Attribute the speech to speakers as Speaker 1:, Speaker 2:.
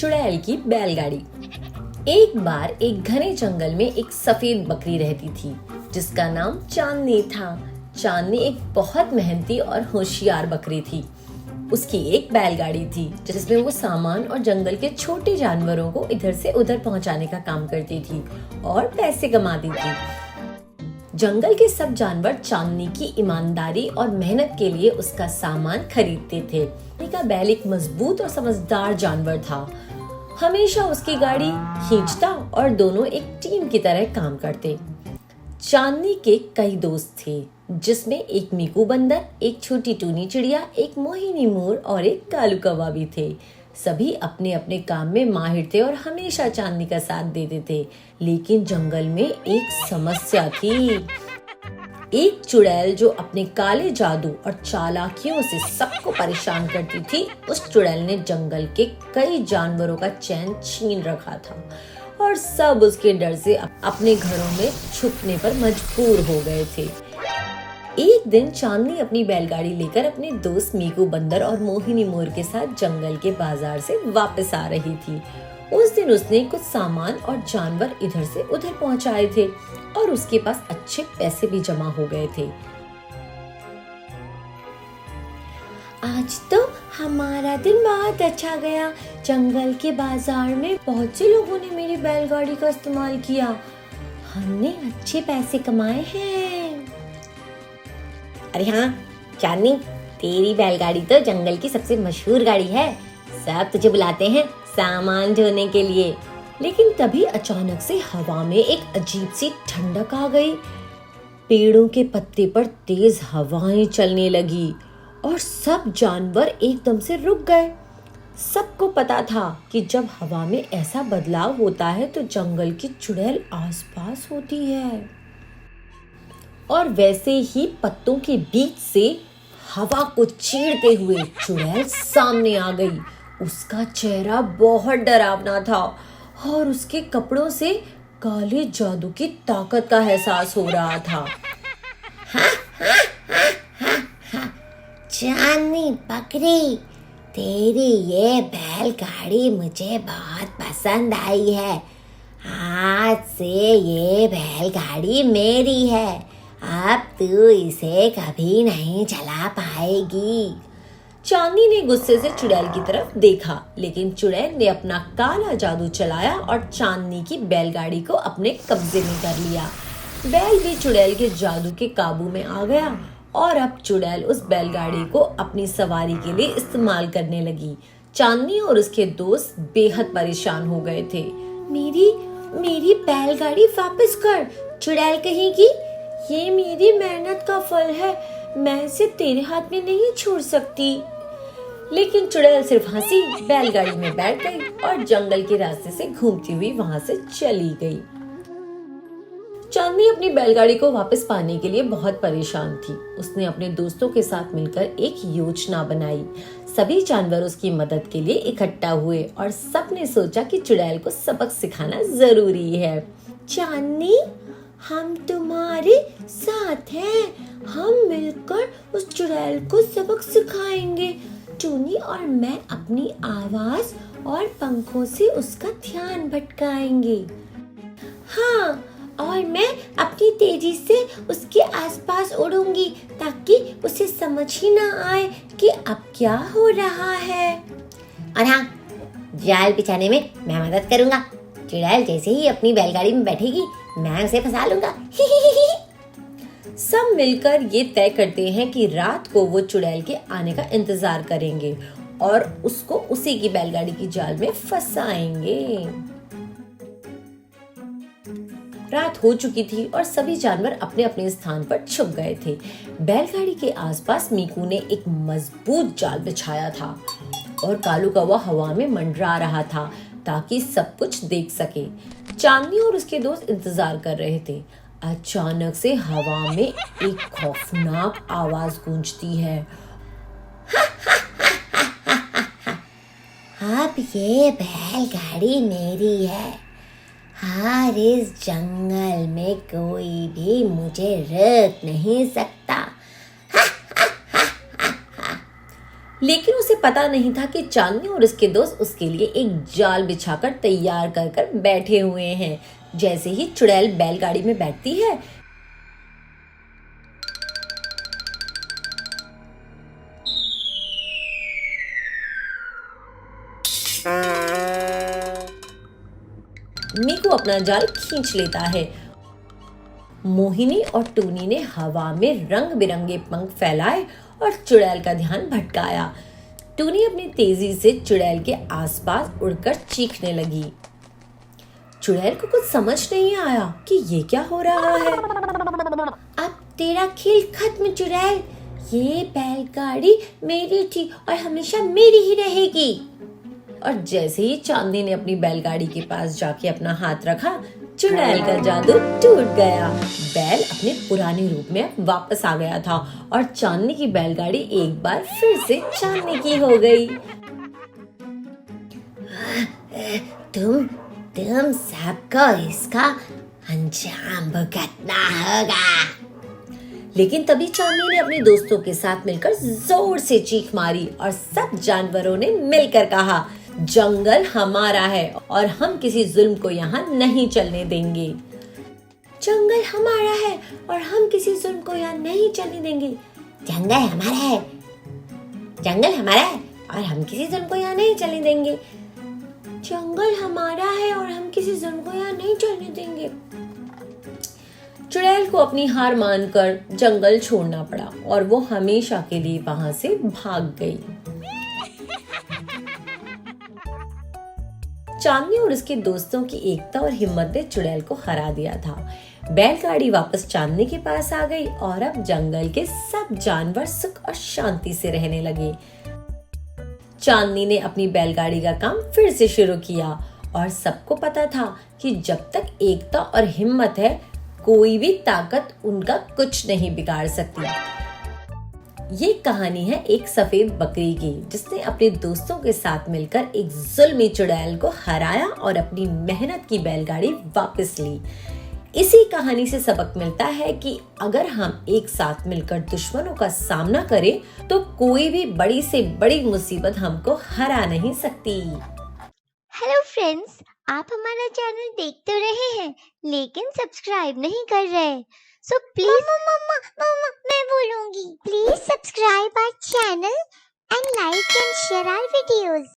Speaker 1: चुड़ैल की बैलगाड़ी। एक बार एक घने जंगल में एक सफेद बकरी रहती थी जिसका नाम चांदनी था। चांदनी एक बहुत मेहनती और होशियार बकरी थी। उसकी एक बैलगाड़ी थी जिसमें वो सामान और जंगल के छोटे जानवरों को इधर से उधर पहुंचाने का काम करती थी और पैसे कमाती थी। जंगल के सब जानवर चांदनी की ईमानदारी और मेहनत के लिए उसका सामान खरीदते थे। चांदनी का बैल एक मजबूत और समझदार जानवर था। हमेशा उसकी गाड़ी खींचता और दोनों एक टीम की तरह काम करते। चांदनी के कई दोस्त थे जिसमें एक मीकू बंदर, एक छोटी टूनी चिड़िया, एक मोहिनी मोर और एक कालू कौवा भी थे। सभी अपने अपने काम में माहिर थे और हमेशा चांदनी का साथ देते थे। लेकिन जंगल में एक समस्या थी। एक चुड़ैल जो अपने काले जादू और चालाकियों से सबको परेशान करती थी। उस चुड़ैल ने जंगल के कई जानवरों का चैन छीन रखा था और सब उसके डर से अपने घरों में छुपने पर मजबूर हो गए थे। एक दिन चांदनी अपनी बैलगाड़ी लेकर अपने दोस्त मीकू बंदर और मोहिनी मोर के साथ जंगल के बाजार से वापस आ रही थी। उस दिन उसने कुछ सामान और जानवर इधर से उधर पहुंचाए थे और उसके पास अच्छे पैसे भी जमा हो गए थे। आज तो हमारा दिन बहुत अच्छा गया। जंगल के बाजार में बहुत से लोगों ने मेरी बैलगाड़ी का इस्तेमाल किया। हमने अच्छे पैसे कमाए हैं।
Speaker 2: अरे हाँ चांदनी, तेरी बैलगाड़ी तो जंगल की सबसे मशहूर गाड़ी है। सब तुझे बुलाते हैं सामान ढोने के लिए।
Speaker 1: लेकिन तभी अचानक से हवा में एक अजीब सी ठंडक आ गई। पेड़ों के पत्ते पर तेज हवाएं चलने लगी और सब जानवर एकदम से रुक गए। सबको पता था कि जब हवा में ऐसा बदलाव होता है तो जंगल की चुड़ैल आसपास होती है। और वैसे ही पत्तों के बीच से हवा को चीरते हुए चुड़ैल सामने आ गई। उसका चेहरा बहुत डरावना था और उसके कपड़ों से काले जादू की ताकत का एहसास हो रहा था।
Speaker 2: चांदनी बकरी, तेरी ये बैलगाड़ी मुझे बहुत पसंद आई है। आज से ये बैलगाड़ी मेरी है। अब तू इसे कभी नहीं चला पाएगी।
Speaker 1: चांदनी ने गुस्से से चुड़ैल की तरफ देखा, लेकिन चुड़ैल ने अपना काला जादू चलाया और चांदनी की बैलगाड़ी को अपने कब्जे में कर लिया। बैल भी चुड़ैल के जादू के काबू में आ गया और अब चुड़ैल उस बैलगाड़ी को अपनी सवारी के लिए इस्तेमाल करने लगी। चांदनी और उसके दोस्त बेहद परेशान हो गए थे। मेरी बैलगाड़ी वापस कर, चुड़ैल कहेगी। ये मेरी मेहनत का फल है, मैं इसे तेरे हाथ में नहीं छोड़ सकती। लेकिन चुड़ैल सिर्फ हंसी, बैलगाड़ी में बैठ गई और जंगल के रास्ते से घूमती हुई वहां से चली गई। चांदनी अपनी बैलगाड़ी को वापस पाने के लिए बहुत परेशान थी। उसने अपने दोस्तों के साथ मिलकर एक योजना बनाई। सभी जानवर उसकी मदद के लिए इकट्ठा हुए और सबने सोचा कि चुड़ैल को सबक सिखाना जरूरी है। चांदनी, हम तुम्हारे साथ हैं। हम मिलकर उस चुड़ैल को सबक सिखाएंगे। टूनी और मैं अपनी आवाज और पंखों से उसका ध्यान भटकाएंगे। हाँ, और मैं अपनी तेजी से उसके आसपास उड़ूंगी ताकि उसे समझ ही ना आए कि अब क्या हो रहा है।
Speaker 2: और हाँ, जाल बिछाने में मैं मदद करूंगा। चुड़ैल जैसे ही अपनी बैलगाड़ी में बैठेगी, मैं उसे फंसा लूंगा।
Speaker 1: सब मिलकर ये तय करते हैं कि रात को वो चुड़ैल के आने का इंतजार करेंगे और उसको उसी की बैलगाड़ी की जाल में फंसाएंगे। रात हो चुकी थी और सभी जानवर अपने अपने स्थान पर छुप गए थे। बैलगाड़ी के आसपास मीकू ने एक मजबूत जाल बिछाया था और कालू कौवा हवा में मंडरा रहा था ताकि सब कुछ देख सके। चांदनी और उसके दोस्त इंतजार कर रहे थे। अचानक से हवा में एक खौफनाक आवाज गूंजती है।
Speaker 2: अब ये बैलगाड़ी मेरी है। हर इस जंगल में कोई भी मुझे रोक नहीं सकता।
Speaker 1: लेकिन उसे पता नहीं था कि चांदनी और उसके दोस्त उसके लिए एक जाल बिछाकर तैयार कर कर बैठे हुए हैं। जैसे ही चुड़ैल बैलगाड़ी में बैठती है, मीकू अपना जाल खींच लेता है। मोहिनी और टूनी ने हवा में रंग बिरंगे पंख फैलाए और चुड़ैल का ध्यान भटकाया। टूनी अपनी तेजी से चुड़ैल के आसपास उड़कर चीखने लगी। चुड़ैल को कुछ समझ नहीं आया कि ये क्या हो रहा है।
Speaker 2: अब तेरा खेल खत्म चुड़ैल, ये बैलगाड़ी मेरी थी और हमेशा मेरी ही रहेगी।
Speaker 1: और जैसे ही चांदनी ने अपनी बैलगाड़ी के पास जाके अपना हाथ रखा, चुड़ैल का जादू टूट गया। बैल अपने पुराने रूप में वापस आ गया था और चांदनी की बैलगाड़ी एक बार फिर से चांदनी की हो गई।
Speaker 2: तुम सबको इसका अंजाम भुगतना होगा।
Speaker 1: लेकिन तभी चांदनी ने अपने दोस्तों के साथ मिलकर जोर से चीख मारी और सब जानवरों ने मिलकर कहा, जंगल हमारा है और हम किसी जुल्म को यहाँ नहीं चलने देंगे।
Speaker 2: जंगल हमारा है और हम किसी जुल्म को यहाँ नहीं चलने देंगे। जंगल हमारा है, जंगल हमारा है और हम किसी जुल्म को यहाँ नहीं चलने देंगे। जंगल हमारा है और हम किसी जुल्म को यहाँ नहीं चलने देंगे।
Speaker 1: चुड़ैल को अपनी हार मानकर जंगल छोड़ना पड़ा और वो हमेशा के लिए वहां से भाग गई। चांदनी और उसके दोस्तों की एकता और हिम्मत ने चुड़ैल को हरा दिया था। बैलगाड़ी वापस चांदनी के पास आ गई और अब जंगल के सब जानवर सुख और शांति से रहने लगे। चांदनी ने अपनी बैलगाड़ी का काम फिर से शुरू किया और सबको पता था कि जब तक एकता और हिम्मत है, कोई भी ताकत उनका कुछ नहीं बिगाड़ सकती। ये कहानी है एक सफेद बकरी की, जिसने अपने दोस्तों के साथ मिलकर एक जुल्मी चुड़ैल को हराया और अपनी मेहनत की बैलगाड़ी वापस ली। इसी कहानी से सबक मिलता है कि अगर हम एक साथ मिलकर दुश्मनों का सामना करें तो कोई भी बड़ी से बड़ी मुसीबत हमको हरा नहीं सकती।
Speaker 3: हेलो फ्रेंड्स, आप हमारा चैनल देख तो रहे हैं लेकिन सब्सक्राइब नहीं कर रहे, सो प्लीज मम्मा मैं बोलूंगी, please subscribe our channel and like and share our videos.